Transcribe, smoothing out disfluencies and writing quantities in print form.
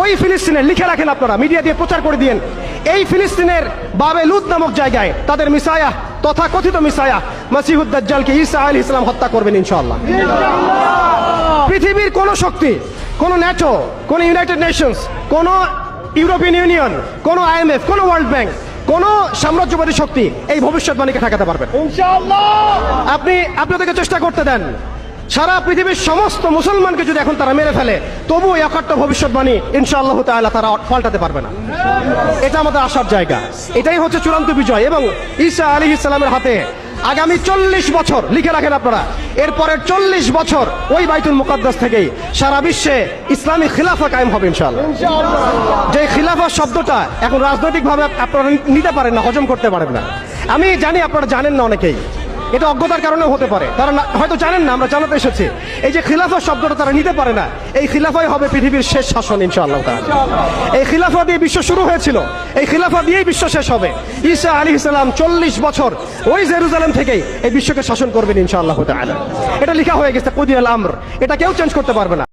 ওই ফিলিস্তিনের লিখে রাখেন আপনারা, মিডিয়া দিয়ে প্রচার করে দিয়েন, এই ফিলিস্তিনের বাবে লুদ নামক জায়গায় তাদের মিসায়া, তথা কথিত মিসায়া মসিহুদ দাজ্জালকে ঈসা আলাইহিস সালাম হত্যা করবেন ইনশাআল্লাহ। পৃথিবীর কোন শক্তি, কোন ন্যাটো, কোন ইউনাইটেড নেশনস, কোন ইউরোপিয়ান ইউনিয়ন, কোন IMF, কোন ওয়ার্ল্ড ব্যাংক, কোন সাম্রাজ্যবাদী শক্তি এই ভবিষ্যৎবাণীকে ঠেকাতে পারবে ইনশাআল্লাহ। আপনি আপনাদেরকে চেষ্টা করতে দেন, সারা পৃথিবীর সমস্ত মুসলমানকে যদি এখন তারা মেরে ফেলে, তবু এই অকাট্য ভবিষ্যৎবাণী ইনশাআল্লাহ তাআলা তারা পাল্টাতে পারবে না। এটা আমাদের আশার জায়গা, এটাই হচ্ছে চূড়ান্ত বিজয়। এবং ঈসা আলাইহিস সালামের হাতে আগামী 40 বছর, লিখে রাখেন আপনারা, এরপরের 40 বছর ওই বাইতুল মুকাদ্দাস থেকেই সারা বিশ্বে ইসলামী খিলাফা কায়েম হবে ইনশাআল্লাহ। যে খিলাফা শব্দটা এখন রাজনৈতিকভাবে আপনারা নিতে পারেন না, হজম করতে পারেন না। আমি জানি আপনারা জানেন না, অনেকেই এটা অজ্ঞতার কারণে হতে পারে, তারা হয়তো জানেন না, আমরা জানাতে এসেছি। এই যে খিলাফা শব্দটা তারা নিতে পারে না, এই খিলাফাই হবে পৃথিবীর শেষ শাসন ইনশাআল্লাহ তাআলা। এই খিলাফা দিয়ে বিশ্ব শুরু হয়েছিল, এই খিলাফা দিয়েই বিশ্ব শেষ হবে। ঈসা আলাইহিস সালাম 40 বছর ওই জেরুজালেম থেকেই এই বিশ্বকে শাসন করবেন ইনশাআল্লাহ তাআলা। এটা লেখা হয়ে গেছে কুদিয়াল আমর, এটা কেউ চেঞ্জ করতে পারবে না।